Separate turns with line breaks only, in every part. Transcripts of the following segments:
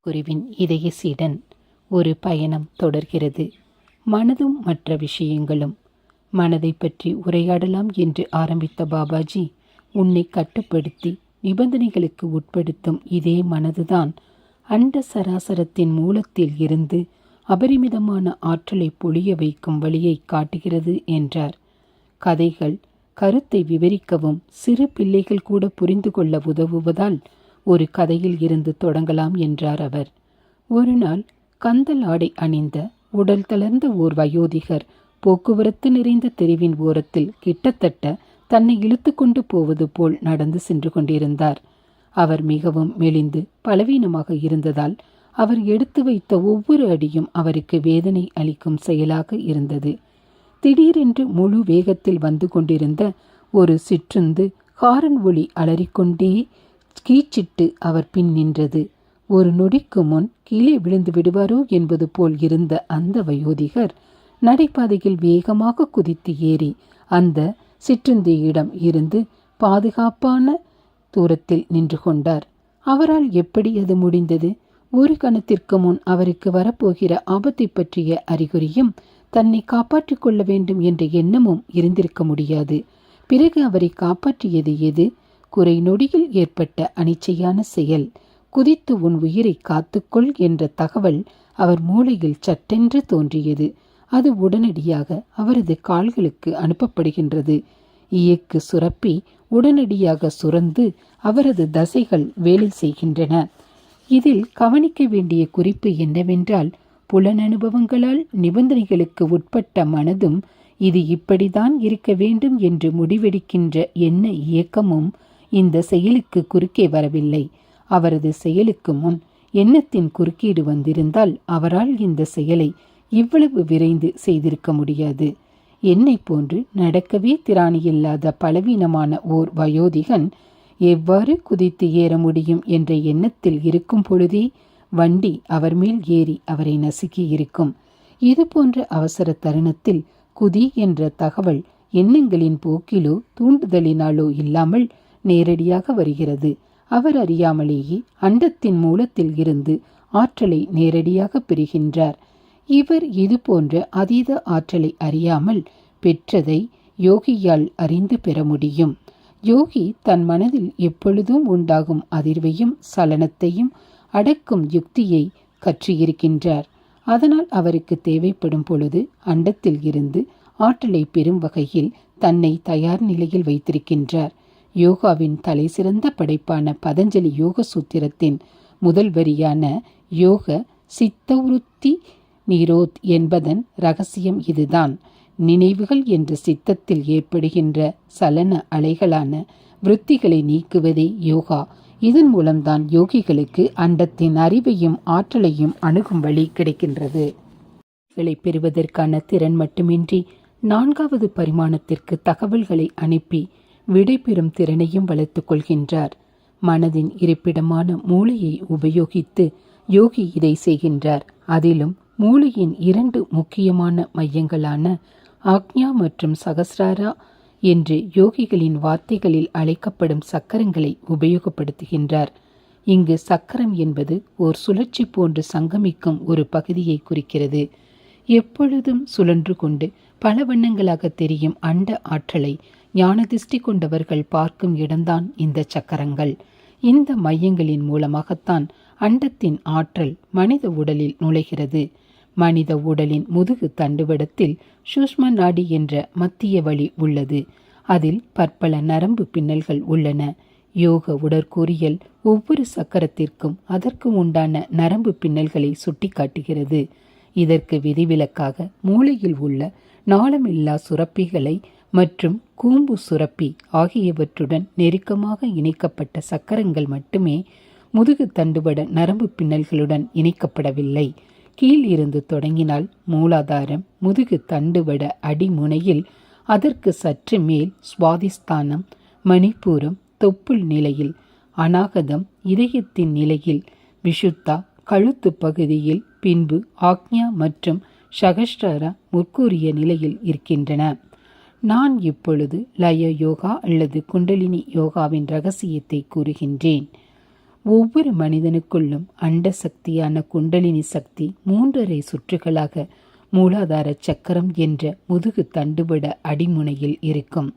குருவின் இதய சீடன் ஒரு பயணம் தொடர்கிறது. மனதும் மற்ற விஷயங்களும். மனதை பற்றி உரையாடலாம் என்று ஆரம்பித்த பாபாஜி, உன்னை கட்டுப்படுத்தி நிபந்தனைகளுக்கு உட்படுத்தும் இதே மனதுதான் அண்ட சராசரத்தின் மூலத்தில் இருந்து அபரிமிதமான ஆற்றலை பொழிய வைக்கும் வழியை காட்டுகிறது என்றார். கதைகள் கருத்தை விவரிக்கவும் சிறு பிள்ளைகள் கூட புரிந்து கொள்ள உதவுவதால் ஒரு கதையில் இருந்து தொடங்கலாம் என்றார் அவர். ஒரு நாள் கந்தல் ஆடை அணிந்த உடல் தளர்ந்த ஓர் வயோதிகர் போக்குவரத்து நிறைந்த தெருவின் ஓரத்தில் கிட்டத்தட்ட தன்னை இழுத்து கொண்டு போவது போல் நடந்து சென்று கொண்டிருந்தார். அவர் மிகவும் மெலிந்து பலவீனமாக இருந்ததால் அவர் எடுத்து வைத்த ஒவ்வொரு அடியும் அவருக்கு வேதனை அளிக்கும் செயலாக இருந்தது. திடீரென்று முழு வேகத்தில் வந்து கொண்டிருந்த ஒரு சிற்றுந்து ஹாரன் ஒலி அலறிக்கொண்டே கீச்சிட்டு அவர் பின் நின்றது. ஒரு நொடிக்கு முன் கீழே விழுந்து விடுவாரோ என்பது போல் இருந்த அந்த வயோதிகர் நடைபாதையில் வேகமாக குதித்து ஏறி அந்த சிற்றுந்தியிடம் இருந்து பாதுகாப்பான தூரத்தில் நின்று கொண்டார். அவரால் எப்படி அது முடிந்தது? ஒரு கணத்திற்கு முன் அவருக்கு வரப்போகிற ஆபத்தை பற்றிய அறிகுறியும் தன்னை காப்பாற்றிக் கொள்ள வேண்டும் என்ற எண்ணமும் இருந்திருக்க முடியாது. பிறகு அவரை காப்பாற்றியது எது? குறை நொடியில் ஏற்பட்ட அனிச்சையான செயல். குதித்து உன் உயிரை காத்துக்கொள் என்ற தகவல் அவர் மூளையில் சட்டென்று தோன்றியது. அது உடனடியாக அவரது கால்களுக்கு அனுப்பப்படுகின்றது. இயக்கு சுரப்பி உடனடியாக சுரந்து அவரது தசைகள் வேலை செய்கின்றன. இதில் கவனிக்க வேண்டிய குறிப்பு என்னவென்றால், புலனனுபவங்களால் நிபந்தனைகளுக்கு உட்பட்ட மனதும் இது இப்படிதான் இருக்க வேண்டும் என்று முடிவெடுக்கின்ற எண்ண இயக்கமும் இந்த செயலுக்கு குறுக்கே வரவில்லை. அவரது செயலுக்கு முன் எண்ணத்தின் குறுக்கீடு வந்திருந்தால் அவரால் இந்த செயலை இவ்வளவு விரைந்து செய்திருக்க முடியாது. என்னை போன்று நடக்கவே திராணியில்லாத பலவீனமான ஓர் வயோதிகன் எவ்வாறு குதித்து ஏற முடியும் என்ற எண்ணத்தில் இருக்கும் பொழுதே வண்டி அவர் மேல் ஏறி அவரை நசுக்கி இருக்கும். இது போன்ற அவசர தருணத்தில் குதி என்ற தகவல் எண்ணங்களின் போக்கிலோ தூண்டுதலினாலோ இல்லாமல் நேரடியாக வருகிறது. அவர் அறியாமலேயே அண்டத்தின் மூலத்தில் இருந்து ஆற்றலை நேரடியாக பெறுகின்றார். இவர் இது போன்ற அதீத ஆற்றலை அறியாமல் பெற்றதை யோகியால் அறிந்து பெற முடியும். யோகி தன் மனதில் எப்பொழுதும் உண்டாகும் அதிர்வையும் சலனத்தையும் அடக்கும் யுக்தியை கற்றியிருக்கின்றார். அதனால் அவருக்கு தேவைப்படும் பொழுது அண்டத்தில் இருந்து ஆற்றலை பெறும் வகையில் தன்னை தயார் நிலையில் வைத்திருக்கின்றார். யோகாவின் தலை சிறந்த படைப்பான பதஞ்சலி யோக சூத்திரத்தின் முதல் வரியான யோக சித்தவருத்தி நிரோத் என்பதன் ரகசியம் இதுதான். நினைவுகள் என்ற சித்தத்தில் ஏற்படுகின்ற சலன அலைகளான விருத்திகளை நீக்குவதே யோகா. இதன் மூலம்தான் யோகிகளுக்கு அண்டத்தின் அறிவையும் ஆற்றலையும் அணுகும் வழி கிடைக்கின்றது. பெறுவதற்கான திறன் மட்டுமின்றி நான்காவது பரிமாணத்திற்கு தகவல்களை அனுப்பி விடைபெறும் திறனையும் வளர்த்துக் கொள்கின்றார். மனதின் இருப்பிடமான மூளையை உபயோகித்து யோகி இதை செய்கின்றார். அதிலும் மூளையின் இரண்டு முக்கியமான மையங்களான ஆக்ஞா மற்றும் சகஸ்ராரா என்று யோகிகளின் வார்த்தைகளில் அழைக்கப்படும் சக்கரங்களை உபயோகப்படுத்துகின்றார். இங்கு சக்கரம் என்பது ஓர் சுழற்சி போன்று சங்கமிக்கும் ஒரு பகுதியை குறிக்கிறது. எப்பொழுதும் சுழன்று கொண்டு பல வண்ணங்களாக தெரியும் அண்ட ஆற்றலை ஞான திருஷ்டி கொண்டவர்கள் பார்க்கும் இடம்தான் இந்த சக்கரங்கள். இந்த மையங்களின் மூலமாகத்தான் அண்டத்தின் ஆற்றல் மனித உடலில் நுழைகிறது. மனித உடலின் முதுகு தண்டுவடத்தில் சூஷ்ம நாடி என்ற மத்திய வழி உள்ளது. அதில் பற்பல நரம்பு பின்னல்கள் உள்ளன. யோக உடற்கூறியல் ஒவ்வொரு சக்கரத்திற்கும் அதற்கு உண்டான நரம்பு பின்னல்களை சுட்டிக்காட்டுகிறது. இதற்கு விதிவிலக்காக மூளையில் உள்ள நாளமில்லா சுரப்பிகளை மற்றும் கூம்பு சுரப்பி ஆகியவற்றுடன் நெருக்கமாக இணைக்கப்பட்ட சக்கரங்கள் மட்டுமே முதுகு தண்டுவட நரம்பு பின்னல்களுடன் இணைக்கப்படவில்லை. கீழ் இருந்து தொடங்கினால் மூலாதாரம், முதுகு தண்டுவட அடிமுனையில், அதற்கு சற்று மேல் சுவாதிஸ்தானம், மணிப்பூரம் தொப்புள் நிலையில், அநாகதம் இதயத்தின் நிலையில், விஷுத்தா கழுத்து பகுதியில், பின்பு ஆக்ஞா மற்றும் சகஸ்ராரா முற்கூறிய நிலையில் இருக்கின்றன. நான் இப்பொழுது லய யோகா அல்லது குண்டலினி யோகாவின் இரகசியத்தை கூறுகின்றேன். ஒவ்வொரு மனிதனுக்குள்ளும் அண்ட சக்தியான குண்டலினி சக்தி 3.5 சுற்றுகளாக மூலாதார சக்கரம் என்ற முதுகு தண்டுபட அடிமுனையில் இருக்கும்.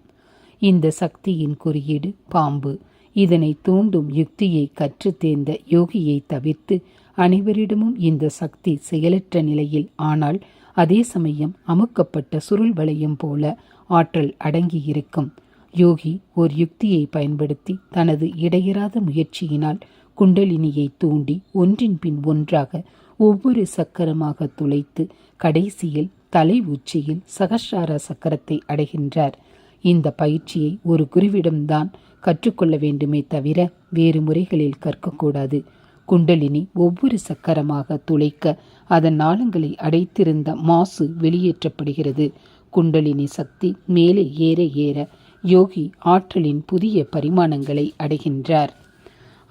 இந்த சக்தியின் குறியீடு பாம்பு. இதனை தூண்டும் யுக்தியை கற்று தேர்ந்த யோகியை தவிர்த்து அனைவரிடமும் இந்த சக்தி செயலற்ற நிலையில், ஆனால் அதே சமயம் அமுக்கப்பட்ட சுருள் வளையம் போல ஆற்றல் அடங்கியிருக்கும். யோகி ஓர் யுக்தியை பயன்படுத்தி தனது இடையறாத முயற்சியினால் குண்டலினியை தூண்டி ஒன்றின் பின் ஒன்றாக ஒவ்வொரு சக்கரமாக துளைத்து கடைசியில் தலை உச்சியில் சகஸ்ரார சக்கரத்தை அடைகின்றார். இந்த பயிற்சியை ஒரு குருவிடம்தான் கற்றுக்கொள்ள வேண்டுமே தவிர வேறு முறைகளில் கற்கக்கூடாது. குண்டலினி ஒவ்வொரு சக்கரமாக துளைக்க அதன் நாளங்களை அடைத்திருந்த மாசு வெளியேற்றப்படுகிறது. குண்டலினி சக்தி மேலே ஏற ஏற யோகி ஆற்றலின் புதிய பரிமாணங்களை அடைகின்றார்.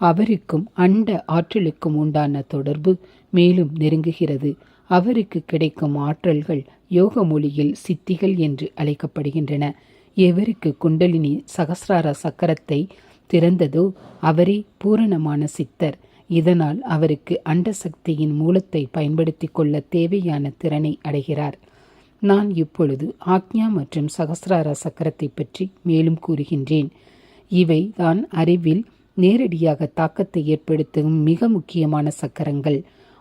அவருக்கும் அண்ட ஆற்றலுக்கும் உண்டான தொடர்பு மேலும் நெருங்குகிறது. அவருக்கு கிடைக்கும் ஆற்றல்கள் யோக மொழியில் சித்திகள் என்று அழைக்கப்படுகின்றன. எவருக்கு குண்டலினி சகஸ்ரார சக்கரத்தை திறந்ததோ அவரே பூரணமான சித்தர். இதனால் அவருக்கு அண்ட சக்தியின் மூலத்தை பயன்படுத்தி கொள்ள தேவையான திறனை அடைகிறார். நான் இப்பொழுது ஆக்ஞா மற்றும் சகஸ்ரார சக்கரத்தை பற்றி மேலும் கூறுகின்றேன். இவை தான் அறிவில் நேரடியாக தாக்கத்தை ஏற்படுத்தும் மிக முக்கியமான சக்கரங்கள்.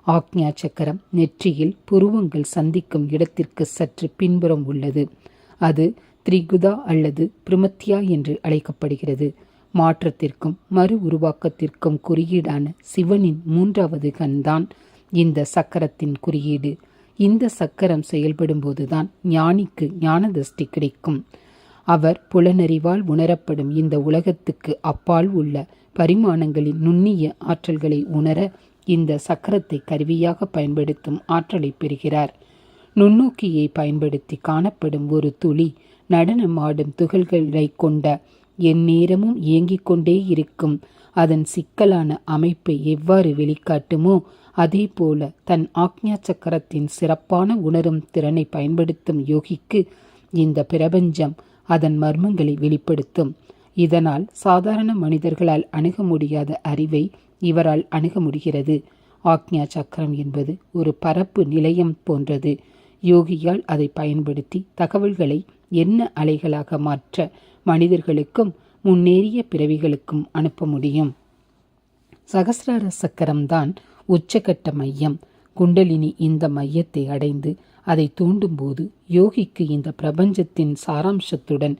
ஆக்ஞா சக்கரம் நெற்றியில் புருவங்கள் சந்திக்கும் இடத்திற்கு சற்று பின்புறம் உள்ளது. அது திரிகுதா அல்லது பிரமத்யா என்று அழைக்கப்படுகிறது. மாற்றத்திற்கும் மறு உருவாக்கத்திற்கும் குறியீடான சிவனின் 3வது கண்தான் இந்த சக்கரத்தின் குறியீடு. இந்த சக்கரம் செயல்படும் போதுதான் ஞானிக்கு ஞான திருஷ்டி கிடைக்கும். அவர் புலனறிவால் உணரப்படும் இந்த உலகத்துக்கு அப்பால் உள்ள பரிமாணங்களின் நுண்ணிய ஆற்றல்களை உணர இந்த சக்கரத்தை கருவியாக பயன்படுத்தும் ஆற்றலை பெறுகிறார். நுண்ணோக்கியை பயன்படுத்தி காணப்படும் ஒரு துளி நடனமாடும் துகள்களை கொண்ட எந்நேரமும் இயங்கிக் கொண்டே இருக்கும் அதன் சிக்கலான அமைப்பை எவ்வாறு வெளிக்காட்டுமோ அதே போல தன் ஆக்ஞா சக்கரத்தின் சிறப்பான உணரும் திறனை பயன்படுத்தும் யோகிக்கு இந்த பிரபஞ்சம் அதன் மர்மங்களை வெளிப்படுத்தும். இதனால் சாதாரண மனிதர்களால் அணுக முடியாத அறிவை இவரால் அணுக முடிகிறது. ஆக்ஞா சக்கரம் என்பது ஒரு பரப்பு நிலையம் போன்றது. யோகியால் அதை பயன்படுத்தி தகவல்களை என்ன அலைகளாக மாற்ற மனிதர்களுக்கும் முன்னேறிய பிறவிகளுக்கும் அனுப்ப முடியும். சகஸ்ரார சக்கரம்தான் உச்சகட்ட மையம். குண்டலினி இந்த மையத்தை அடைந்து அதை தூண்டும்போது யோகிக்கு இந்த பிரபஞ்சத்தின் சாராம்சத்துடன்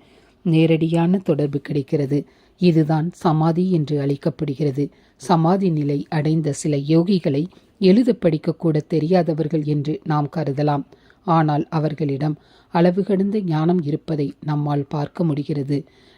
நேரடியான தொடர்பு கிடைக்கிறது. இதுதான் சமாதி என்று அழைக்கப்படுகிறது. சமாதி நிலை அடைந்த சில யோகிகளை எழுத படிக்க கூட தெரியாதவர்கள் என்று நாம் கருதலாம். ஆனால் அவர்களிடம் அளவு கடந்த ஞானம் இருப்பதை நம்மால் பார்க்க முடிகிறது.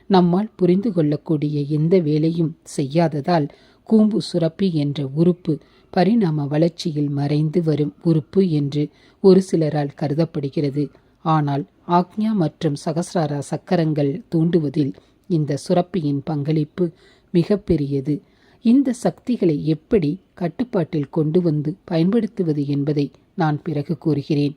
நம்மால் புரிந்து கொள்ளக்கூடிய எந்த வேலையும் செய்யாததால் கூம்பு சுரப்பி என்ற உறுப்பு பரிணாம வளர்ச்சியில் மறைந்து வரும் உறுப்பு என்று ஒரு சிலரால் கருதப்படுகிறது. ஆனால் ஆக்ஞா மற்றும் சகஸ்ரார சக்கரங்கள் தூண்டுவதில் இந்த சுரப்பியின் பங்களிப்பு மிக பெரியது. இந்த சக்திகளை எப்படி கட்டுப்பாட்டில் கொண்டு வந்து பயன்படுத்துவது என்பதை நான் பிறகு கூறுகிறேன்.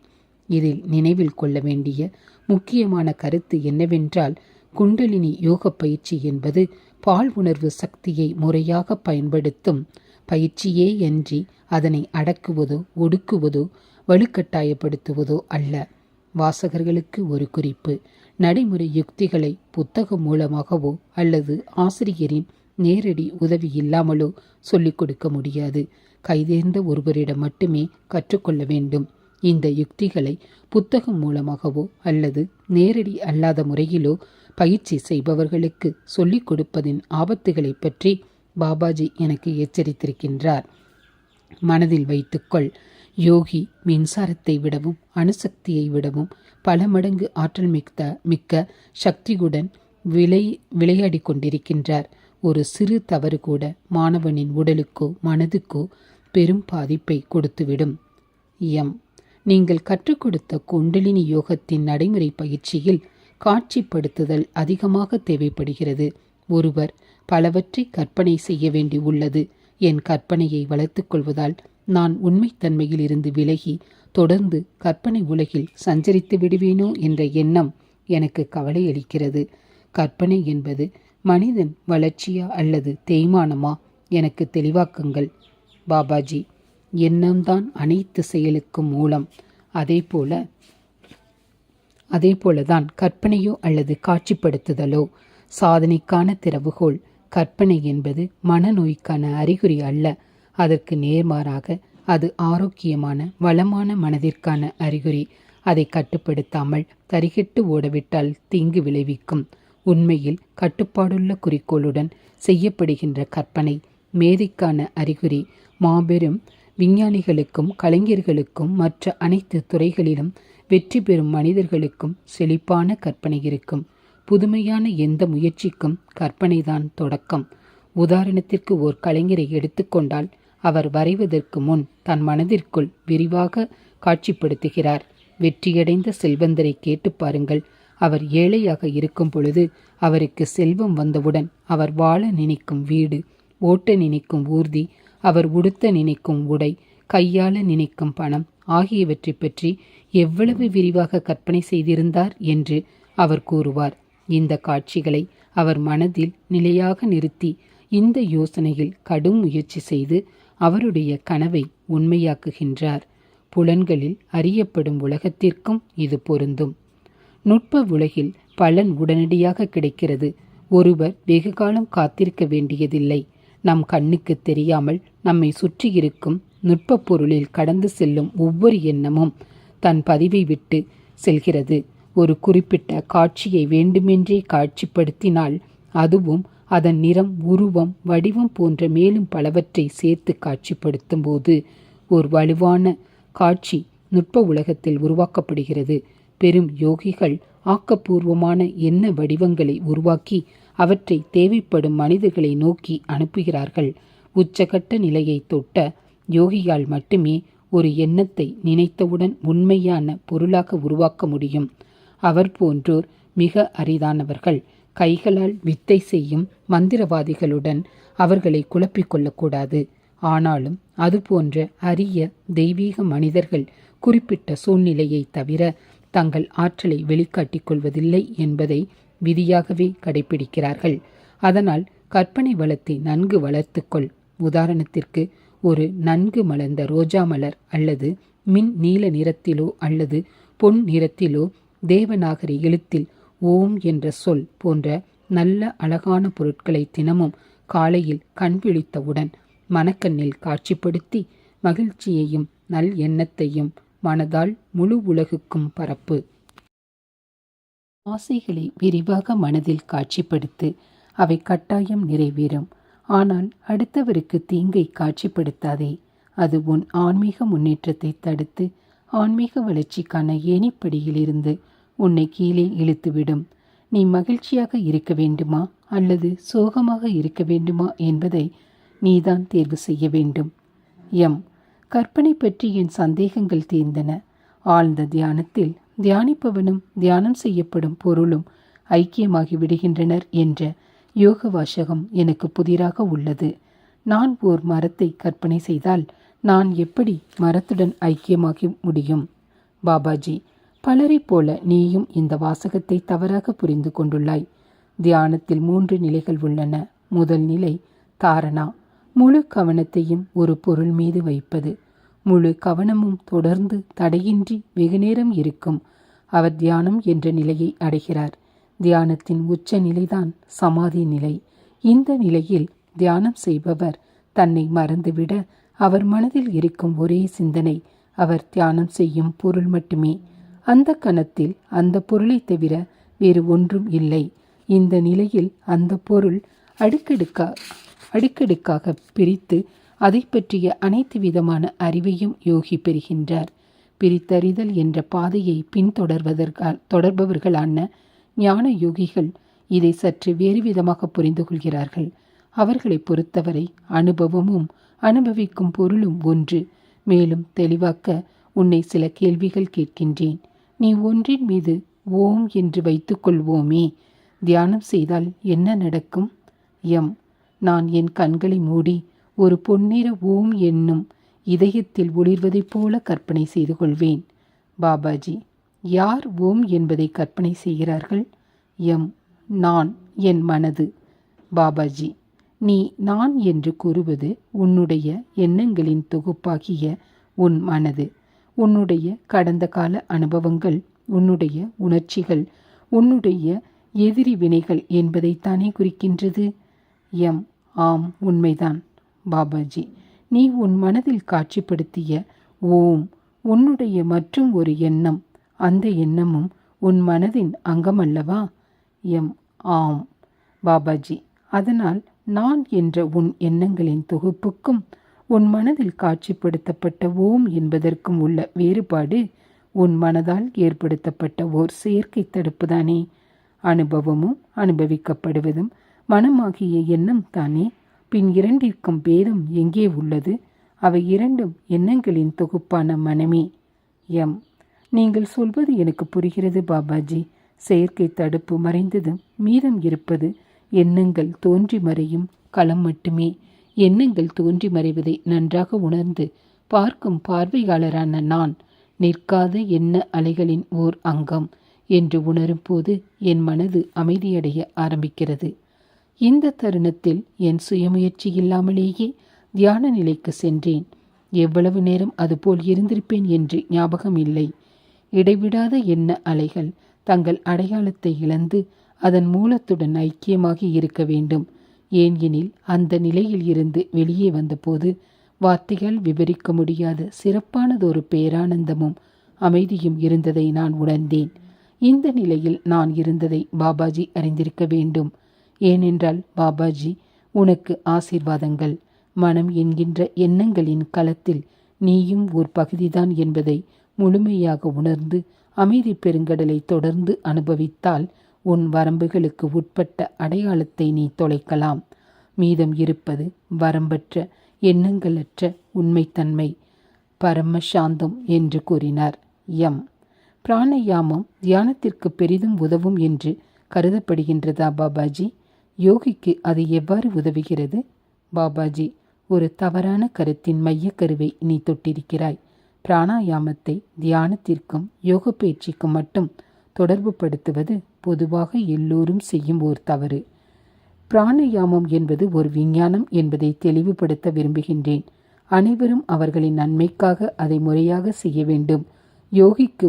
இதில் நினைவில் கொள்ள வேண்டிய முக்கியமான கருத்து என்னவென்றால், குண்டலினி யோக பயிற்சி என்பது பால் உணர்வு சக்தியை முறையாக பயன்படுத்தும் பயிற்சியே அன்றி அதனை அடக்குவதோ ஒடுக்குவதோ வலுக்கட்டாயப்படுத்துவதோ அல்ல. வாசகர்களுக்கு ஒரு குறிப்பு: நடைமுறை யுக்திகளை புத்தகம் மூலமாகவோ அல்லது ஆசிரியரின் நேரடி உதவி இல்லாமலோ சொல்லிக் கொடுக்க முடியாது. கைதேர்ந்த ஒருவரிடம் மட்டுமே கற்றுக்கொள்ள வேண்டும். இந்த யுக்திகளை புத்தகம் மூலமாகவோ அல்லது நேரடி அல்லாத முறையிலோ பயிற்சி செய்பவர்களுக்கு சொல்லிக் கொடுப்பதின் ஆபத்துகளை பற்றி பாபாஜி எனக்கு எச்சரித்திருக்கின்றார். மனதில் வைத்துக்கொள், யோகி மின்சாரத்தை விடவும் அணுசக்தியை விடவும் பல மடங்கு ஆற்றல் மிக்க சக்தியுடன் விளையாடி கொண்டிருக்கின்றார். ஒரு சிறு தவறு கூட மாணவனின் உடலுக்கோ மனதுக்கோ பெரும் பாதிப்பை கொடுத்துவிடும். நீங்கள் கற்றுக் கொடுத்த குண்டலினி யோகத்தின் நடைமுறை பயிற்சியில் காட்சிப்படுத்துதல் அதிகமாக தேவைப்படுகிறது. ஒருவர் பலவற்றை கற்பனை செய்ய வேண்டி உள்ளது. என் கற்பனையை வளர்த்துக் கொள்வதால் நான் உண்மைத்தன்மையில் இருந்து விலகி தொடர்ந்து கற்பனை உலகில் சஞ்சரித்து விடுவேனோ என்ற எண்ணம் எனக்கு கவலை அளிக்கிறது. கற்பனை என்பது மனிதன் வளர்ச்சியா அல்லது தேய்மானமா எனக்கு தெளிவாக்குங்கள். பாபாஜி, எண்ணம்தான் அனைத்து செயலுக்கும் மூலம். அதேபோலதான் கற்பனையோ அல்லது காட்சிப்படுத்துதலோ சாதனைக்கான திறவுகோல். கற்பனை என்பது மனநோய்க்கான அறிகுறி அல்ல. அதற்கு நேர்மாறாக அது ஆரோக்கியமான வளமான மனதிற்கான அறிகுறி. அதை கட்டுப்படுத்தாமல் தரிகெட்டு ஓடவிட்டால் தீங்கு விளைவிக்கும். உண்மையில் கட்டுப்பாடுள்ள குறிக்கோளுடன் செய்யப்படுகின்ற கற்பனை மேதைக்கான அறிகுறி. மாபெரும் விஞ்ஞானிகளுக்கும் கலைஞர்களுக்கும் மற்ற அனைத்து துறைகளிலும் வெற்றி பெறும் மனிதர்களுக்கும் செழிப்பான கற்பனை இருக்கும். புதுமையான எந்த முயற்சிக்கும் கற்பனைதான் தொடக்கம். உதாரணத்திற்கு ஓர் கலைஞரை எடுத்துக்கொண்டால் அவர் வரைவதற்கு முன் தன் மனதிற்குள் விரிவாக காட்சிப்படுத்துகிறார். வெற்றியடைந்த செல்வந்தரை கேட்டு பாருங்கள். அவர் ஏழையாக இருக்கும் பொழுது அவருக்கு செல்வம் வந்தவுடன் அவர் வாழ நினைக்கும் வீடு, ஓட்ட நினைக்கும் ஊர்தி, அவர் உடுத்த நினைக்கும் உடை, கையாள நினைக்கும் பணம் ஆகியவற்றை பற்றி எவ்வளவு விரிவாக கற்பனை செய்திருந்தார் என்று அவர் கூறுவார். இந்த காட்சிகளை அவர் மனதில் நிலையாக நிறுத்தி இந்த யோசனையில் கடும் முயற்சி செய்து அவருடைய கனவை உண்மையாக்குகின்றார். புலன்களில் அறியப்படும் உலகத்திற்கும் இது பொருந்தும். நுட்ப உலகில் பலன் உடனடியாக கிடைக்கிறது. ஒருவர் வெகுகாலம் காத்திருக்க வேண்டியதில்லை. நம் கண்ணுக்கு தெரியாமல் நம்மை சுற்றி இருக்கும் நுட்ப பொருளில் கடந்து செல்லும் ஒவ்வொரு எண்ணமும் தன் பதிவை விட்டு செல்கிறது. ஒரு குறிப்பிட்ட காட்சியை வேண்டுமென்றே காட்சிப்படுத்தினால் அதுவும் அதன் நிறம், உருவம், வடிவம் போன்ற மேலும் பலவற்றை சேர்த்து காட்சிப்படுத்தும் போது ஒரு வலுவான காட்சி நுட்ப உலகத்தில் உருவாக்கப்படுகிறது. பெரும் யோகிகள் ஆக்கப்பூர்வமான எண்ண வடிவங்களை உருவாக்கி அவற்றை தேவைப்படும் மனிதர்களை நோக்கி அனுப்புகிறார்கள். உச்சகட்ட நிலையை தொட்ட யோகியால் மட்டுமே ஒரு எண்ணத்தை நினைத்தவுடன் உண்மையான பொருளாக உருவாக்க முடியும். அவர் போன்றோர் மிக அரிதானவர்கள். கைகளால் வித்தை செய்யும் மந்திரவாதிகளுடன் அவர்களை குழப்பிக் கொள்ளக்கூடாது. ஆனாலும் அதுபோன்ற அரிய தெய்வீக மனிதர்கள் குறிப்பிட்ட சூழ்நிலையை தவிர தங்கள் ஆற்றலை வெளிக்காட்டிக் கொள்வதில்லை என்பதை விதியாகவே கடைபிடிக்கிறார்கள். அதனால் கற்பனை வளத்தை நன்கு வளர்த்துக்கொள். உதாரணத்திற்கு, ஒரு நன்கு மலர்ந்த ரோஜா மலர் அல்லது மின் நீல நிறத்திலோ அல்லது பொன் நிறத்திலோ தேவநாகரி எழுத்தில் ஓம் என்ற சொல் போன்ற நல்ல அழகான பொருட்களை தினமும் காலையில் கண் விழித்தவுடன் மனக்கண்ணில் காட்சிப்படுத்தி மகிழ்ச்சியையும் நல் எண்ணத்தையும் மனதால் முழு உலகுக்கும் பரப்பு. ஆசைகளை விரிவாக மனதில் காட்சிப்படுத்து. அவை கட்டாயம் நிறைவேறும். ஆனால் அடுத்தவருக்கு தீங்கை காட்சிப்படுத்தாதே. அது உன் ஆன்மீக முன்னேற்றத்தை தடுத்து ஆன்மீக வளர்ச்சிக்கான ஏணிப்படியிலிருந்து உன்னை கீழே இழுத்துவிடும். நீ மகிழ்ச்சியாக இருக்க வேண்டுமா அல்லது சோகமாக இருக்க வேண்டுமா என்பதை நீதான் தேர்வு செய்ய வேண்டும். கற்பனை பற்றி என் சந்தேகங்கள் தீர்ந்தன. ஆழ்ந்த தியானத்தில் தியானிப்பவனும் தியானம் செய்யப்படும் பொருளும் ஐக்கியமாகி விடுகின்றனர் என்ற யோக வாசகம் எனக்கு புதிராக உள்ளது. நான் ஓர் மரத்தை கற்பனை செய்தால் நான் எப்படி மரத்துடன் ஐக்கியமாகி முடியும்? பாபாஜி, பலரைப் போல நீயும் இந்த வாசகத்தை தவறாக புரிந்து கொண்டுள்ளாய். தியானத்தில் 3 நிலைகள் உள்ளன. முதல் நிலை தாரணா, முழு கவனத்தையும் ஒரு பொருள் மீது வைப்பது. முழு கவனமும் தொடர்ந்து தடையின்றி வெகுநேரம் இருக்கும். அவர் தியானம் என்ற நிலையை அடைகிறார். தியானத்தின் உச்ச நிலைதான் சமாதி நிலை. இந்த நிலையில் தியானம் செய்பவர் தன்னை மறந்துவிட அவர் மனதில் இருக்கும் ஒரே சிந்தனை அவர் தியானம் செய்யும் பொருள் மட்டுமே. அந்த கணத்தில் அந்த பொருளை தவிர வேறு ஒன்றும் இல்லை. இந்த நிலையில் அந்த பொருள் அடுக்கடுக்காக பிரித்து அதை பற்றிய அனைத்து விதமான அறிவையும் யோகி பெறுகின்றார். பிரித்தறிதல் என்ற பாதையை தொடர்பவர்களான ஞான யோகிகள் இதை சற்று வேறு விதமாக புரிந்து கொள்கிறார்கள். அவர்களை பொறுத்தவரை அனுபவமும் அனுபவிக்கும் பொருளும் ஒன்று. மேலும் தெளிவாக்க உன்னை சில கேள்விகள் கேட்கின்றேன். நீ ஒன்றின் மீது ஓம் என்று வைத்துக்கொள்வோமே, தியானம் செய்தால் என்ன நடக்கும்? நான் என் கண்களை மூடி ஒரு பொன்னிற ஓம் என்னும் இதயத்தில் ஒளிர்வதைப் போல கற்பனை செய்து கொள்வேன். பாபாஜி, யார் ஓம் என்பதை கற்பனை செய்கிறார்கள்? நான், என் மனது. பாபாஜி, நீ நான் என்று கூறுவது உன்னுடைய எண்ணங்களின் தொகுப்பாகிய உன் மனது, உன்னுடைய கடந்த கால அனுபவங்கள், உன்னுடைய உணர்ச்சிகள், உன்னுடைய எதிரி வினைகள் என்பதைத்தானே குறிக்கின்றது. ஆம், உண்மைதான் பாபாஜி. நீ உன் மனதில் காட்சிப்படுத்திய ஓம் உன்னுடைய மற்றும் ஒரு எண்ணம், அந்த எண்ணமும் உன் மனதின் அங்கமல்லவா? ஆம் பாபாஜி. அதனால் நான் என்ற உன் எண்ணங்களின் தொகுப்புக்கும் உன் மனதில் காட்சிப்படுத்தப்பட்ட ஓம் என்பதற்கும் உள்ள வேறுபாடு உன் மனதால் ஏற்படுத்தப்பட்ட ஓர் செயற்கை தடுப்புதானே. அனுபவமும் அனுபவிக்கப்படுவதும் மனமாகிய எண்ணம் தானே. பின் இரண்டிற்கும் பேதம் எங்கே உள்ளது? அவை இரண்டும் எண்ணங்களின் தொகுப்பான மனமே. நீங்கள் சொல்வது எனக்கு புரிகிறது பாபாஜி. செயற்கை தடுப்பு மறைந்ததும் மீதம் இருப்பது எண்ணங்கள் தோன்றி மறையும் களம் மட்டுமே. எண்ணங்கள் தோன்றி மறைவதை நன்றாக உணர்ந்து பார்க்கும் பார்வையாளரான நான் நிற்காத எண்ண அலைகளின் ஓர் அங்கம் என்று உணரும் போது என் மனது அமைதியடைய ஆரம்பிக்கிறது. இந்த தருணத்தில் என் சுயமுயற்சி இல்லாமலேயே தியான நிலைக்கு சென்றேன். எவ்வளவு நேரம் அதுபோல் இருந்திருப்பேன் என்று ஞாபகம் இல்லை. இடைவிடாத எண்ண அலைகள் தங்கள் அடையாளத்தை இழந்து அதன் மூலத்துடன் ஐக்கியமாகி இருக்க வேண்டும். ஏன் எனில் அந்த நிலையில் இருந்து வெளியே வந்தபோது வார்த்தையால் விவரிக்க முடியாத சிறப்பானதொரு பேரானந்தமும் அமைதியும் இருந்ததை நான் உணர்ந்தேன். இந்த நிலையில் நான் இருந்ததை பாபாஜி அறிந்திருக்க வேண்டும். ஏனென்றால் பாபாஜி, உனக்கு ஆசீர்வாதங்கள். மனம் என்கின்ற எண்ணங்களின் களத்தில் நீயும் ஓர் பகுதிதான் என்பதை முழுமையாக உணர்ந்து அமைதி பெருங்கடலை தொடர்ந்து அனுபவித்தால் உன் வரம்புகளுக்கு உட்பட்ட அடையாளத்தை நீ தொலைக்கலாம். மீதம் இருப்பது வரம்பற்ற எண்ணங்களற்ற உண்மைத்தன்மை, பரமசாந்தம் என்று கூறினார். பிராணயாமம் தியானத்திற்கு பெரிதும் உதவும் என்று கருதப்படுகின்றதா பாபாஜி? யோகிக்கு அது எவ்வாறு உதவுகிறது? பாபாஜி, ஒரு தவறான கருத்தின் மையக்கருவை நீ தொட்டிருக்கிறாய். பிராணாயாமத்தை தியானத்திற்கும் யோக பயிற்சிக்கும் மட்டும் தொடர்பு படுத்துவது பொதுவாக எல்லோரும் செய்யும் ஓர் தவறு. பிராணயாமம் என்பது ஒரு விஞ்ஞானம் என்பதை தெளிவுபடுத்த விரும்புகின்றேன். அனைவரும் அவர்களின் நன்மைக்காக அதை முறையாக செய்ய வேண்டும். யோகிக்கு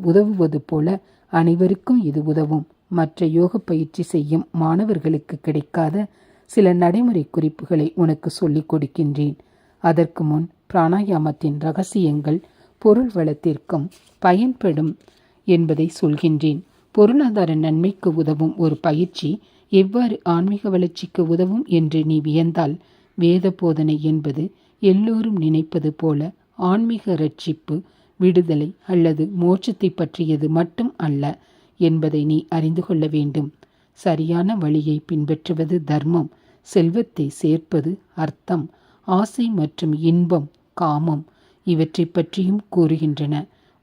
உதவுவது போல அனைவருக்கும் இது உதவும். மற்ற யோக பயிற்சி செய்யும் மாணவர்களுக்கு கிடைக்காத சில நடைமுறை குறிப்புகளை உனக்கு சொல்லிக் கொடுக்கின்றேன். அதற்கு முன் பிராணாயாமத்தின் இரகசியங்கள் பொருள் வளத்திற்கும் பயன்படும் என்பதை சொல்கின்றேன். பொருளாதார நன்மைக்கு உதவும் ஒரு பயிற்சி எவ்வாறு ஆன்மீக வளர்ச்சிக்கு உதவும் என்று நீ வியந்தால், வேத போதனை என்பது எல்லோரும் நினைப்பது போல ஆன்மீக இரட்சிப்பு, விடுதலை அல்லது மோட்சத்தை பற்றியது மட்டும் அல்ல என்பதை நீ அறிந்து கொள்ள வேண்டும். சரியான வழியை பின்பற்றுவது தர்மம், செல்வத்தை சேர்ப்பது அர்த்தம், ஆசை மற்றும் இன்பம் காமம் இவற்றை பற்றியும் கூறுகின்றன.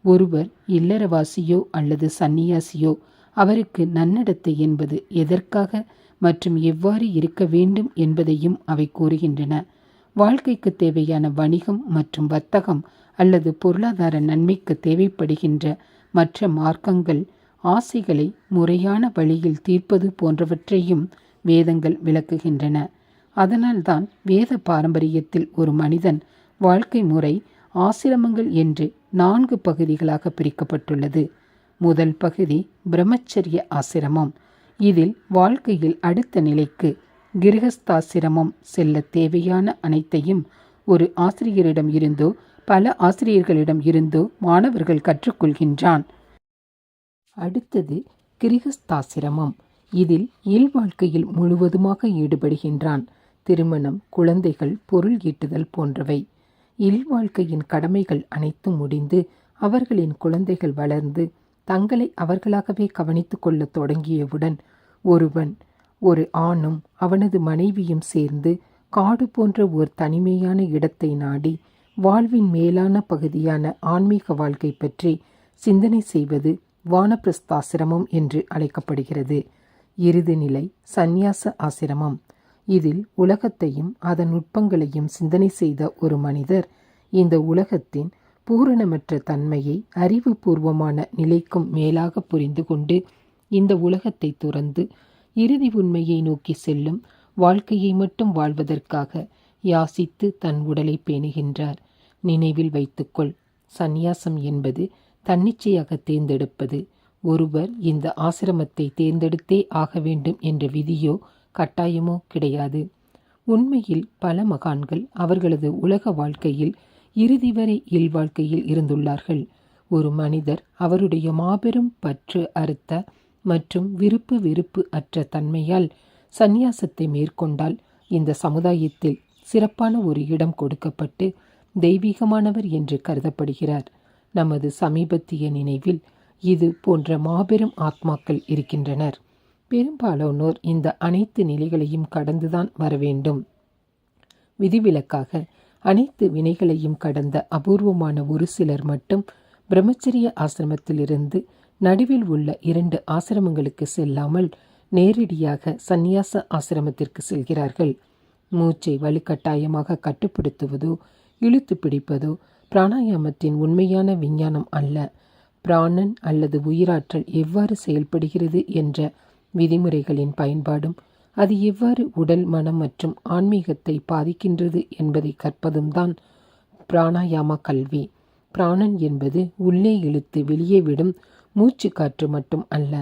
ஒருவர் இல்லறவாசியோ அல்லது சந்நியாசியோ அவருக்கு நன்னடத்தை என்பது எதற்காக மற்றும் எவ்வாறு இருக்க வேண்டும் என்பதையும் அவை கூறுகின்றன. வாழ்க்கைக்கு தேவையான வணிகம் மற்றும் வர்த்தகம் அல்லது பொருளாதார நன்மைக்கு தேவைப்படுகின்ற மற்ற மார்க்கங்கள் ஆசைகளை முறையான வழியில் தீர்ப்பது போன்றவற்றையும் வேதங்கள் விளக்குகின்றன. அதனால்தான் வேத பாரம்பரியத்தில் ஒரு மனிதன் வாழ்க்கை முறை ஆசிரமங்கள் என்று 4 பகுதிகளாக பிரிக்கப்பட்டுள்ளது. முதல் பகுதி பிரம்மச்சரிய ஆசிரமம். இதில் வாழ்க்கையில் அடுத்த நிலைக்கு கிரகஸ்தாசிரமம் செல்ல தேவையான அனைத்தையும் ஒரு ஆசிரியரிடம் இருந்தோ பல ஆசிரியர்களிடம் இருந்தோ மாணவர்கள் கற்றுக்கொள்கின்றான். அடுத்தது கிரகஸ்தாசிரமம். இதில் இல்வாழ்க்கையில் முழுவதுமாக ஈடுபடுகின்றான். திருமணம், குழந்தைகள், பொருள் ஈட்டுதல் போன்றவை. இல்வாழ்க்கையின் கடமைகள் அனைத்தும் முடிந்து அவர்களின் குழந்தைகள் வளர்ந்து தங்களை அவர்களாகவே கவனித்துக் கொள்ள தொடங்கியவுடன் ஒரு ஆணும் அவனது மனைவியும் சேர்ந்து காடு போன்ற ஒரு தனிமையான இடத்தை நாடி வாழ்வின் மேலான பகுதியான ஆன்மீக வாழ்க்கை பற்றி சிந்தனை செய்வது வானப்பிரஸ்தாசிரமம் என்று அழைக்கப்படுகிறது. இறுதி நிலை சந்நியாச ஆசிரமம். இதில் உலகத்தையும் அதன் நுட்பங்களையும் சிந்தனை செய்த ஒரு மனிதர் இந்த உலகத்தின் பூரணமற்ற தன்மையை அறிவுபூர்வமான நிலைக்கும் மேலாக புரிந்து கொண்டு இந்த உலகத்தை துறந்து இறுதி உண்மையை நோக்கி செல்லும் வாழ்க்கையை மட்டும் வாழ்வதற்காக யாசித்து தன் உடலை பேணுகின்றார். நினைவில் வைத்துக்கொள், சந்நியாசம் என்பது தன்னிச்சையாக தேர்ந்தெடுப்பது. ஒருவர் இந்த ஆசிரமத்தை தேர்ந்தெடுத்தே ஆக வேண்டும் என்ற விதியோ கட்டாயமோ கிடையாது. உண்மையில் பல மகான்கள் அவர்களது உலக வாழ்க்கையில் இறுதி வரை இல்வாழ்க்கையில் இருந்துள்ளார்கள். ஒரு மனிதர் அவருடைய மாபெரும் பற்று அறுத்த மற்றும் விருப்பு வெறுப்பு அற்ற தன்மையால் சந்நியாசத்தை மேற்கொண்டால் இந்த சமுதாயத்தில் சிறப்பான ஒரு இடம் கொடுக்கப்பட்டு தெய்வீகமானவர் என்று கருதப்படுகிறார். நமது சமீபத்திய நினைவில் இது போன்ற மாபெரும் ஆத்மாக்கள் இருக்கின்றனர். பெரும்பாலானோர் இந்த அனைத்து நிலைகளையும் கடந்துதான் வர வேண்டும். விதிவிலக்காக அனைத்து வினைகளையும் கடந்த அபூர்வமான ஒரு சிலர் மட்டும் பிரம்மச்சரிய ஆசிரமத்திலிருந்து நடுவில் உள்ள 2 ஆசிரமங்களுக்கு செல்லாமல் நேரடியாக சந்நியாச ஆசிரமத்திற்கு செல்கிறார்கள். மூச்சை வலுக்கட்டாயமாக கட்டுப்படுத்துவதோ இழுத்து பிடிப்பதோ பிராணாயாமத்தின் உண்மையான விஞ்ஞானம் அல்ல. பிராணன் அல்லது உயிராற்றல் எவ்வாறு செயல்படுகிறது என்ற விதிமுறைகளின் பயன்பாடும் அது எவ்வாறு உடல், மனம் மற்றும் ஆன்மீகத்தை பாதிக்கின்றது என்பதை கற்பதும் தான் பிராணாயாம கல்வி. பிராணன் என்பது உள்ளே இழுத்து வெளியே விடும் மூச்சு காற்று மட்டும் அல்ல,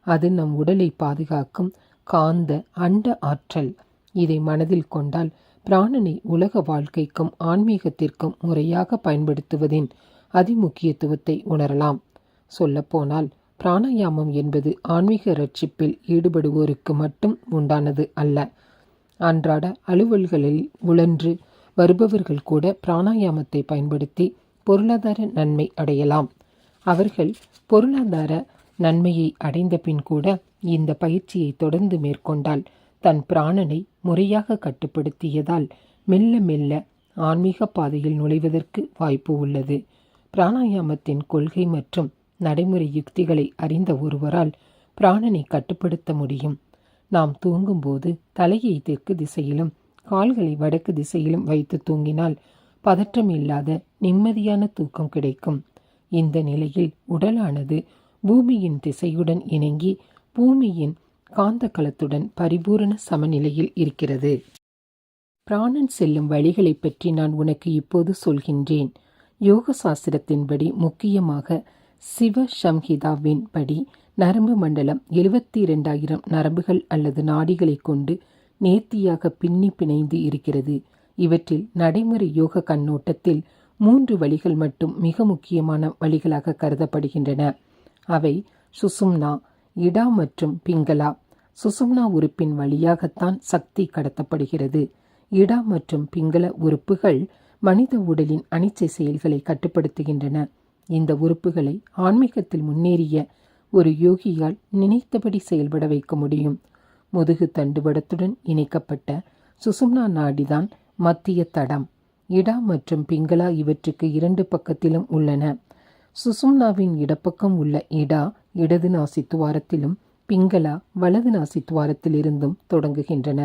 அது நம் உடலை பாதுகாக்கும் காந்த அண்ட ஆற்றல். இதை மனதில் கொண்டால் பிராணனை உலக வாழ்க்கைக்கும் ஆன்மீகத்திற்கும் முறையாக பயன்படுத்துவதின் அதிமுக்கியத்துவத்தை உணரலாம். சொல்லப்போனால் பிராணாயாமம் என்பது ஆன்மீக ரட்சிப்பில் ஈடுபடுவோருக்கு மட்டும் உண்டானது அல்ல. அன்றாட அலுவல்களில் உழன்று வருபவர்கள் கூட பிராணாயாமத்தை பயன்படுத்தி பொருளாதார நன்மை அடையலாம். அவர்கள் பொருளாதார நன்மையை அடைந்த பின் கூட இந்த பயிற்சியை தொடர்ந்து மேற்கொண்டால் தன் பிராணனை முறையாக கட்டுப்படுத்தியதால் மெல்ல மெல்ல ஆன்மீக பாதையில் நுழைவதற்கு வாய்ப்பு உள்ளது. பிராணாயாமத்தின் கொள்கை மற்றும் நடைமுறை யுக்திகளை அறிந்த ஒருவரால் பிராணனை கட்டுப்படுத்த முடியும். நாம் தூங்கும்போது தலையை தெற்கு திசையிலும் கால்களை வடக்கு திசையிலும் வைத்து தூங்கினால் பதற்றம் இல்லாத நிம்மதியான தூக்கம் கிடைக்கும். இந்த நிலையில் உடலானது பூமியின் திசையுடன் இணங்கி பூமியின் காந்த களத்துடன் பரிபூரண சமநிலையில் இருக்கிறது. பிராணன் செல்லும் வழிகளை பற்றி நான் உனக்கு இப்போது சொல்கின்றேன். யோக சாஸ்திரத்தின்படி, முக்கியமாக சிவ சம்ஹிதாவின் படி, நரம்பு மண்டலம் 72,000 நரம்புகள் அல்லது நாடிகளை கொண்டு நேர்த்தியாக பின்னி பிணைந்து இருக்கிறது. இவற்றில் நடைமுறை யோக கண்ணோட்டத்தில் 3 வழிகள் மட்டும் மிக முக்கியமான வழிகளாக கருதப்படுகின்றன. அவை சுசும்னா, இடா மற்றும் பிங்களா. சுசும்னா உறுப்பின் வழியாகத்தான் சக்தி கடத்தப்படுகிறது. இடா மற்றும் பிங்கள உறுப்புகள் மனித உடலின் அனிச்சை செயல்களை கட்டுப்படுத்துகின்றன. இந்த உறுப்புகளை ஆன்மீகத்தில் முன்னேறிய ஒரு யோகியால் நினைத்தபடி செயல்பட வைக்க முடியும். முதுகு தண்டுவடத்துடன் இணைக்கப்பட்ட சுசும்னா நாடிதான் மத்திய தடம். இடா மற்றும் பிங்களா இவற்றுக்கு 2 பக்கத்திலும் உள்ளன. சுசும்னாவின் இடப்பக்கம் உள்ள இடா இடது நாசி துவாரத்திலும் பிங்களா வலது நாசி துவாரத்திலிருந்தும் தொடங்குகின்றன.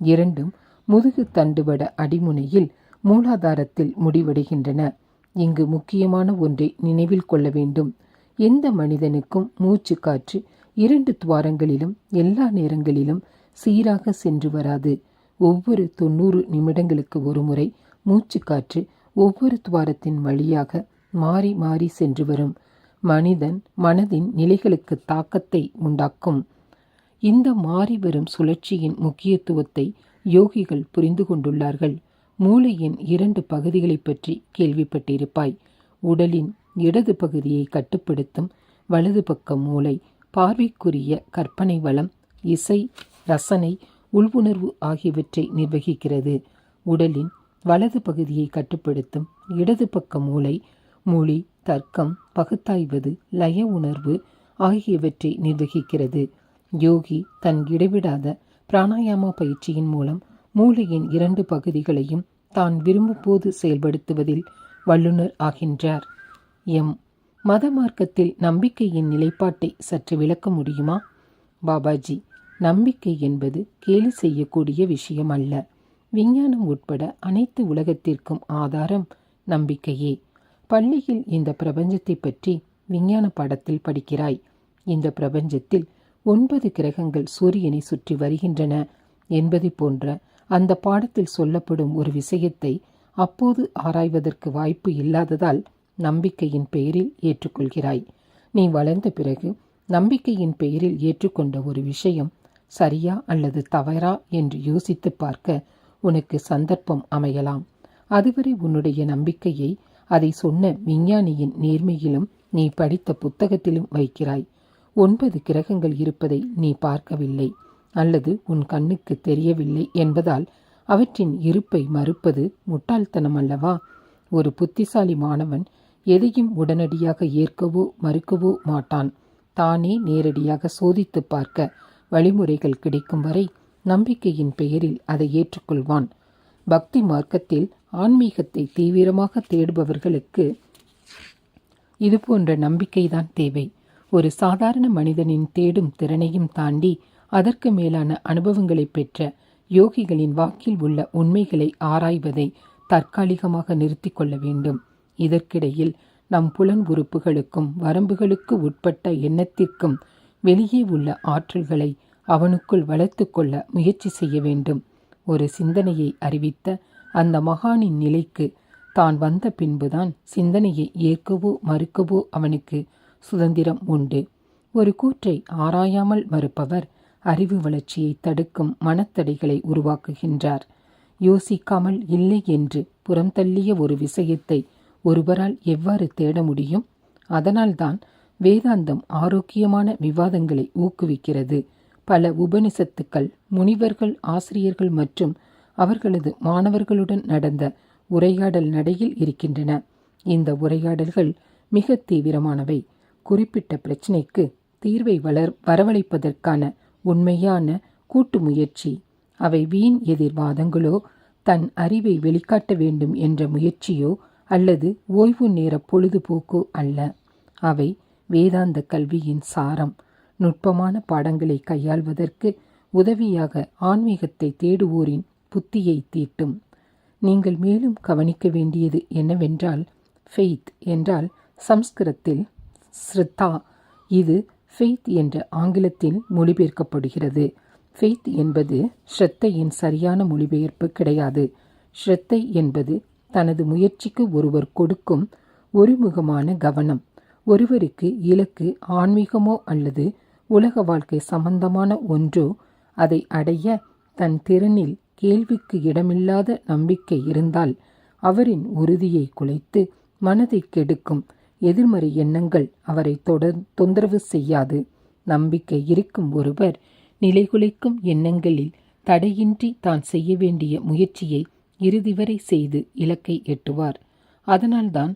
இரண்டும் முதுகு தண்டுவட அடிமுனையில் மூலாதாரத்தில் முடிவடைகின்றன. இங்கு முக்கியமான ஒன்றை நினைவில் கொள்ள வேண்டும். எந்த மனிதனுக்கும் மூச்சு காற்று 2 துவாரங்களிலும் எல்லா நேரங்களிலும் சீராக சென்று வராது. ஒவ்வொரு 90 நிமிடங்களுக்கு ஒரு முறை மூச்சு காற்று ஒவ்வொரு துவாரத்தின் வழியாக மாறி மாறி சென்று வரும். மனிதன் மனதின் நிலைகளுக்கு தாக்கத்தை உண்டாக்கும். இந்த மாறி வரும் சுழற்சியின் முக்கியத்துவத்தை யோகிகள் புரிந்து கொண்டுள்ளார்கள். மூளையின் 2 பகுதிகளை பற்றி கேள்விப்பட்டிருப்பாய். உடலின் இடது பகுதியை கட்டுப்படுத்தும் வலது பக்க மூளை பார்வைக்குரிய கற்பனை வளம், இசை, ரசனை, உள்வுணர்வு ஆகியவற்றை நிர்வகிக்கிறது. உடலின் வலது பகுதியை கட்டுப்படுத்தும் இடது பக்க மூளை மொழி, தர்க்கம், பகுத்தாய்வது, லய உணர்வு ஆகியவற்றை நிர்வகிக்கிறது. யோகி தன் இடைவிடாத பிராணாயாம பயிற்சியின் மூலம் மூளையின் 2 பகுதிகளையும் தான் விரும்பும்போது செயல்படுத்துவதில் வல்லுநர் ஆகின்றார். மத மார்க்கத்தில் நம்பிக்கையின் நிலைப்பாட்டை சற்று விளக்க முடியுமா? பாபாஜி, நம்பிக்கை என்பது கேலி செய்யக்கூடிய விஷயம் அல்ல. விஞ்ஞானம் உட்பட அனைத்து உலகத்திற்கும் ஆதாரம் நம்பிக்கையே. பள்ளியில் இந்த பிரபஞ்சத்தை பற்றி விஞ்ஞான பாடத்தில் படிக்கிறாய். இந்த பிரபஞ்சத்தில் 9 கிரகங்கள் சூரியனை சுற்றி வருகின்றன. என்பதை போன்ற அந்த பாடத்தில் சொல்லப்படும் ஒரு விஷயத்தை அப்போது ஆராய்வதற்கு வாய்ப்பு இல்லாததால் நம்பிக்கையின் பெயரில் ஏற்றுக்கொள்கிறாய். நீ வளர்ந்த பிறகு நம்பிக்கையின் பெயரில் ஏற்றுக்கொண்ட ஒரு விஷயம் சரியா அல்லது தவறா என்று யோசித்து பார்க்க உனக்கு சந்தர்ப்பம் அமையலாம். அதுவரை உன்னுடைய நம்பிக்கையை அதை சொன்ன விஞ்ஞானியின் நேர்மையிலும் நீ படித்த புத்தகத்திலும் வைக்கிறாய். 9 கிரகங்கள் இருப்பதை நீ பார்க்கவில்லை அல்லது உன் கண்ணுக்கு தெரியவில்லை என்பதால் அவற்றின் இருப்பை மறுப்பது முட்டாள்தனம் அல்லவா? ஒரு புத்திசாலி மாணவன் எதையும் உடனடியாக ஏற்கவோ மறுக்கவோ மாட்டான். தானே நேரடியாக சோதித்து பார்க்க வழிமுறைகள் கிடைக்கும் வரை நம்பிக்கையின் பெயரில் அதை ஏற்றுக்கொள்வான். பக்தி மார்க்கத்தில் ஆன்மீகத்தை தீவிரமாக தேடுபவர்களுக்கு இதுபோன்ற நம்பிக்கைதான் தேவை. ஒரு சாதாரண மனிதனின் தேடும் திறனையும் தாண்டி அதற்கு மேலான அனுபவங்களை பெற்ற யோகிகளின் வாக்கில் உள்ள உண்மைகளை ஆராய்வதை தற்காலிகமாக நிறுத்தி கொள்ள வேண்டும். இதற்கிடையில் நம் புலன் உறுப்புகளுக்கும் வரம்புகளுக்கு உட்பட்ட எண்ணத்திற்கும் வெளியே உள்ள ஆற்றல்களை அவனுக்குள் வளர்த்து கொள்ள முயற்சி செய்ய வேண்டும். ஒரு சிந்தனையை அறிவித்த அந்த மகானின் நிலைக்கு தான் வந்த பின்புதான் சிந்தனையை ஏற்கவோ மறுக்கவோ அவனுக்கு சுதந்திரம் உண்டு. ஒரு கூற்றை ஆராயாமல் மறுப்பவர் அறிவு வளர்ச்சியை தடுக்கும் மனத்தடைகளை உருவாக்குகின்றார். யோசிக்காமல் இல்லை என்று புறம் தள்ளிய ஒரு விஷயத்தை ஒருவரால் எவ்வாறு தேட முடியும்? அதனால்தான் வேதாந்தம் ஆரோக்கியமான விவாதங்களை ஊக்குவிக்கிறது. பல உபனிஷத்துக்கள் முனிவர்கள், ஆசிரியர்கள் மற்றும் அவர்களது மாணவர்களுடன் நடந்த உரையாடல் நடையில் இருக்கின்றன. இந்த உரையாடல்கள் மிக தீவிரமானவை. குறிப்பிட்ட பிரச்சினைக்கு தீர்வை வரவழைப்பதற்கான உண்மையான கூட்டு முயற்சி. அவை வீண் எதிர்வாதங்களோ, தன் அறிவை வெளிக்காட்ட வேண்டும் என்ற முயற்சியோ அல்லது ஓய்வு நேர பொழுதுபோக்கோ அல்ல. அவை வேதாந்த கல்வியின் சாரம். நுட்பமான பாடங்களை கையாள்வதற்கு உதவியாக ஆன்மீகத்தை தேடுவோரின் புத்தியை தீட்டும். நீங்கள் மேலும் கவனிக்க வேண்டியது என்னவென்றால், ஃபெய்த் என்றால் சம்ஸ்கிருதத்தில் ஸ்ரத்தா. இது ஃபெய்த் என்ற ஆங்கிலத்தில் மொழிபெயர்க்கப்படுகிறது. ஃபெய்த் என்பது ஸ்ரத்தையின் சரியான மொழிபெயர்ப்பு கிடையாது. ஸ்ரத்தை என்பது தனது முயற்சிக்கு ஒருவர் கொடுக்கும் ஒருமுகமான கவனம். ஒருவருக்கு இலக்கு ஆன்மீகமோ அல்லது உலக வாழ்க்கை சம்பந்தமான ஒன்றோ அதை அடைய தன் திறனில் கேள்விக்கு இடமில்லாத நம்பிக்கை இருந்தால் அவரின் உறுதியை குலைத்து மனதை கெடுக்கும் எதிர்மறை எண்ணங்கள் அவரை தொந்தரவு செய்யாது. நம்பிக்கை இருக்கும் ஒருவர் நிலைகுலைக்கும் எண்ணங்களில் தடையின்றி தான் செய்ய வேண்டிய முயற்சியை இறுதி வரை செய்து இலக்கை எட்டுவார். அதனால்தான்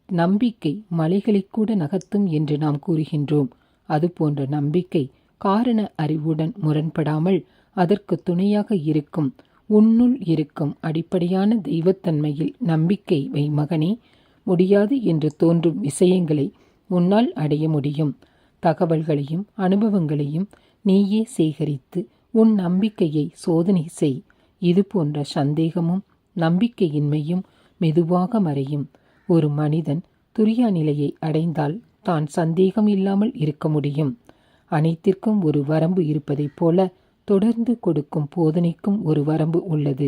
நம்பிக்கை மலைகளை கூட நகர்த்தும் என்று நாம் கூறுகின்றோம். அதுபோன்ற நம்பிக்கை காரண அறிவுடன் முரண்படாமல் அதற்கு துணையாக இருக்கும் உன்னுள் இருக்கும் அடிப்படையான தெய்வத்தன்மையில் நம்பிக்கை வை மகனே. முடியாது என்று தோன்றும் விஷயங்களை உன்னால் அடைய முடியும். தகவல்களையும் அனுபவங்களையும் நீயே சேகரித்து உன் நம்பிக்கையை சோதனை செய். இது போன்ற சந்தேகமும் நம்பிக்கையின்மையும் மெதுவாக மறையும். ஒரு மனிதன் துரியா நிலையை அடைந்தால் தான் சந்தேகம் இல்லாமல் இருக்க முடியும். அனைத்திற்கும் ஒரு வரம்பு இருப்பதைப் போல தொடர்ந்து கொடுக்கும் போதனைக்கும் ஒரு வரம்பு உள்ளது.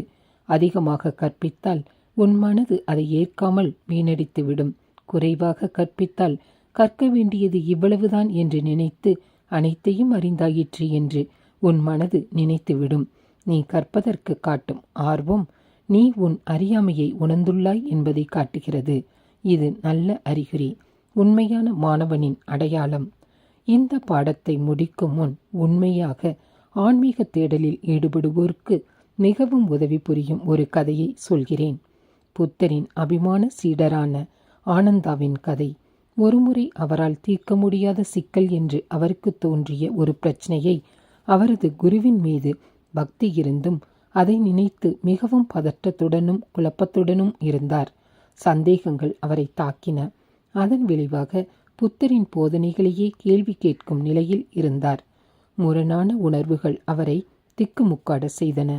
அதிகமாக கற்பித்தால் உன் மனது அதை ஏற்காமல் வீணடித்துவிடும். குறைவாக கற்பித்தால் கற்க வேண்டியது இவ்வளவுதான் என்று நினைத்து அனைத்தையும் அறிந்தாயிற்று என்று உன் மனது நினைத்துவிடும். நீ கற்பதற்கு காட்டும் ஆர்வம் நீ உன் அறியாமையை உணர்ந்துள்ளாய் என்பதை காட்டுகிறது. இது நல்ல அறிகுறி, உண்மையான மாணவனின் அடையாளம். இந்த பாடத்தை முடிக்கும் முன் உண்மையாக ஆன்மீக தேடலில் ஈடுபடுவோருக்கு மிகவும் உதவி புரியும் ஒரு கதையை சொல்கிறேன். புத்தரின் அபிமான சீடரான ஆனந்தாவின் கதை. ஒருமுறை அவரால் தீர்க்க முடியாத சிக்கல் என்று அவருக்கு தோன்றிய ஒரு பிரச்சனையை அவரது குருவின் மீது பக்தி இருந்தும் அதை நினைத்து மிகவும் பதற்றத்துடனும் குழப்பத்துடனும் இருந்தார். சந்தேகங்கள் அவரை தாக்கின. அதன் விளைவாக புத்தரின் போதனைகளையே கேள்வி கேட்கும் நிலையில் இருந்தார். முரணான உணர்வுகள் அவரை திக்குமுக்காட செய்தன.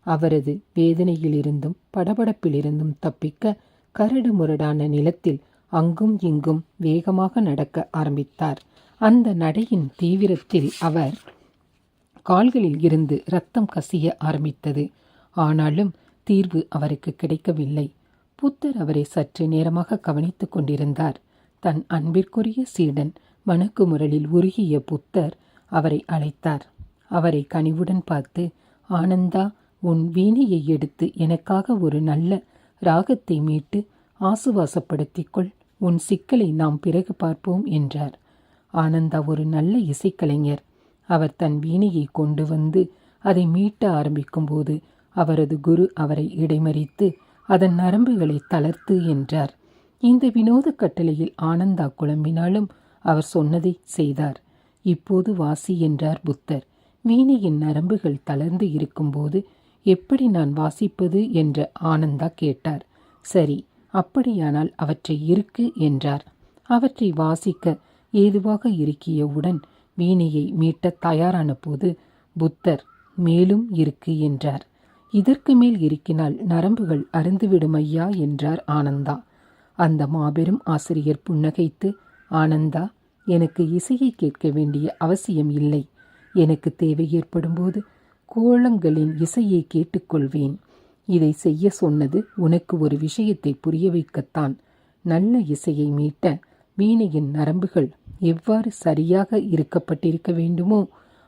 அவரது வேதனையிலிருந்தும் படபடப்பிலிருந்தும் தப்பிக்க கரடு முரடான நிலத்தில் அங்கும் இங்கும் வேகமாக நடக்க ஆரம்பித்தார். அந்த நடையின் தீவிரத்தில் அவர் கால்களில் இருந்து இரத்தம் கசிய ஆரம்பித்தது. ஆனாலும் தீர்வு அவருக்கு கிடைக்கவில்லை. புத்தர் அவரை சற்று நேரமாக கவனித்துக் கொண்டிருந்தார். தன் அன்பிற்குரிய சீடன் மணக்குமுரலில் உருகிய புத்தர் அவரை அழைத்தார். அவரை கனிவுடன் பார்த்து, ஆனந்தா, உன் வீணையை எடுத்து எனக்காக ஒரு நல்ல ராகத்தை மீட்டு ஆசுவாசப்படுத்திக்கொள். உன் சிக்கலை நாம் பிறகு பார்ப்போம் என்றார். ஆனந்தா ஒரு நல்ல இசைக்கலைஞர். அவர் தன் வீணையை கொண்டு வந்து அதை மீட்ட ஆரம்பிக்கும் போது அவரது குரு அவரை இடைமறித்து அதன் நரம்புகளை தளர்த்து என்றார். இந்த வினோத கட்டளையில் ஆனந்தா குழம்பினாலும் அவர் சொன்னதை செய்தார். இப்போது வாசி என்றார் புத்தர். வீணையின் நரம்புகள் தளர்ந்து இருக்கும்போது எப்படி நான் வாசிப்பது என்று ஆனந்தா கேட்டார். சரி, அப்படியானால் அவற்றை இருக்கு என்றார். அவற்றை வாசிக்க ஏதுவாக இருக்கியவுடன் வீணையை மீட்ட தயாரான போது புத்தர் மேலும் இருக்கு என்றார். இதற்கு மேல் இருக்கினால் நரம்புகள் அருந்துவிடும் ஐயா என்றார் ஆனந்தா. அந்த மாபெரும் ஆசிரியர் புன்னகைத்து, ஆனந்தா, எனக்கு இசையை கேட்க வேண்டிய அவசியம் இல்லை. எனக்கு தேவை ஏற்படும்போது கோலங்களின் இசையை கேட்டுக்கொள்வேன். இதை செய்ய சொன்னது உனக்கு ஒரு விஷயத்தை புரிய வைக்கத்தான். நல்ல இசையை மீட்ட வீணையின் நரம்புகள் எவ்வாறு சரியாக இருக்கப்பட்டிருக்க வேண்டுமோ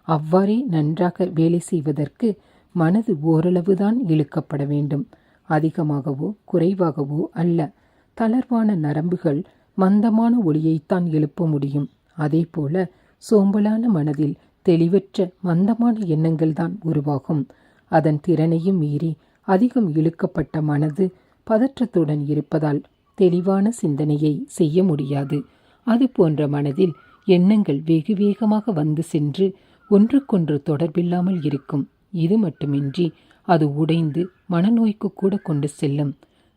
அவ்வாறே நன்றாக வேலை செய்வதற்கு மனது ஓரளவுதான் இழுக்கப்பட வேண்டும். அதிகமாகவோ குறைவாகவோ அல்ல. தளர்வான நரம்புகள் மந்தமான ஒளியைத்தான் எழுப்ப முடியும். அதேபோல சோம்பலான மனதில் தெளிவற்ற மந்தமான எண்ணங்கள் தான் உருவாகும். அதன் திறனையும் மீறி அதிகம் இழுக்கப்பட்ட மனது பதற்றத்துடன் இருப்பதால் தெளிவான சிந்தனையை செய்ய முடியாது. அது போன்ற மனதில் எண்ணங்கள் வெகு வேகமாக வந்து சென்று ஒன்றுக்கொன்று தொடர்பில்லாமல் இருக்கும். இது மட்டுமின்றி அது உடைந்து மனநோய்க்கு கூட கொண்டு செல்லும்.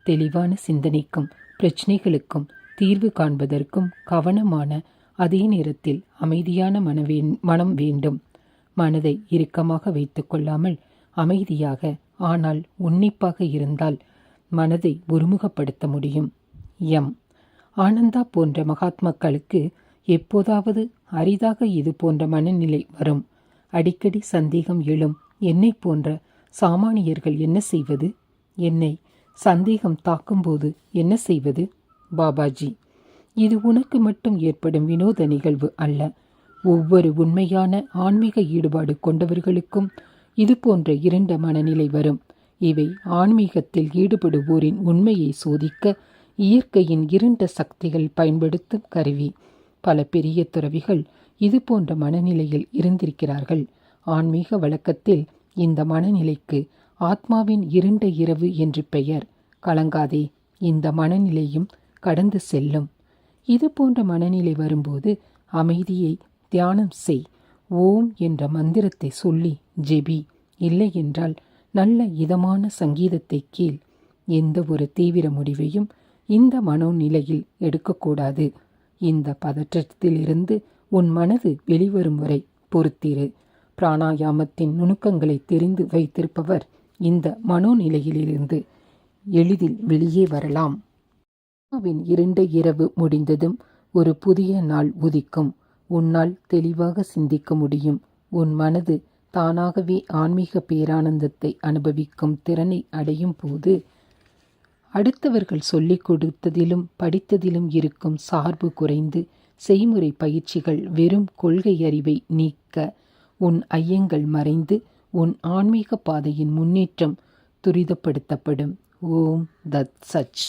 தெளிவான சிந்தனைக்கும் பிரச்சனைகளுக்கும் தீர்வு காண்பதற்கும் கவனமான அதே நேரத்தில் அமைதியான மனம் வேண்டும். மனதை இறுக்கமாக வைத்து கொள்ளாமல் அமைதியாக ஆனால் உன்னிப்பாக இருந்தால் மனதை ஒருமுகப்படுத்த முடியும். ஆனந்தா போன்ற மகாத்மாக்களுக்கு எப்போதாவது அரிதாக இது போன்ற மனநிலை வரும். அடிக்கடி சந்தேகம் எழும். என்னை போன்ற சாமானியர்கள் என்ன செய்வது? என்னை சந்தேகம் தாக்கும்போது என்ன செய்வது? பாபாஜி, இது உனக்கு மட்டும் ஏற்படும் வினோத நிகழ்வு அல்ல. ஒவ்வொரு உண்மையான ஆன்மீக ஈடுபாடு கொண்டவர்களுக்கும் இது போன்ற இருண்ட மனநிலை வரும். இவை ஆன்மீகத்தில் ஈடுபடுவோரின் உண்மையை சோதிக்க இயற்கையின் இருண்ட சக்திகள் பயன்படுத்தும் கருவி. பல பெரிய துறவிகள் இது போன்ற மனநிலையில் இருந்திருக்கிறார்கள். ஆன்மீக வழக்கத்தில் இந்த மனநிலைக்கு ஆத்மாவின் இருண்ட இரவு என்று பெயர். கலங்காதே, இந்த மனநிலையும் கடந்து செல்லும். இது போன்ற மனநிலை வரும்போது அமைதியை தியானம் செய். ஓம் என்ற மந்திரத்தை சொல்லி ஜெபி. இல்லை என்றால் நல்ல இதமான சங்கீதத்தை கேள். எந்த ஒரு தீவிர முடிவையும் இந்த மனோநிலையில் எடுக்கக்கூடாது. இந்த பதற்றத்திலிருந்து உன் மனது வெளிவரும் வரை பொறுத்திரு. பிராணாயாமத்தின் நுணுக்கங்களை தெரிந்து வைத்திருப்பவர் இந்த மனோநிலையிலிருந்து எளிதில் வெளியே வரலாம். இருண்ட இரவு முடிந்ததும் ஒரு புதிய நாள் உதிக்கும். உன்னால் தெளிவாக சிந்திக்க முடியும். உன் மனது தானாகவே ஆன்மீக பேரானந்தத்தை அனுபவிக்கும் திறனை அடையும் போது அடுத்தவர்கள் சொல்லிக் கொடுத்ததிலும் படித்ததிலும் இருக்கும் சார்பு குறைந்து செய்முறை பயிற்சிகள் வெறும் கொள்கை அறிவை நீக்க உன் ஐயங்கள் மறைந்து உன் ஆன்மீக பாதையின் முன்னேற்றம் துரிதப்படுத்தப்படும். ஓம் தத் சச்.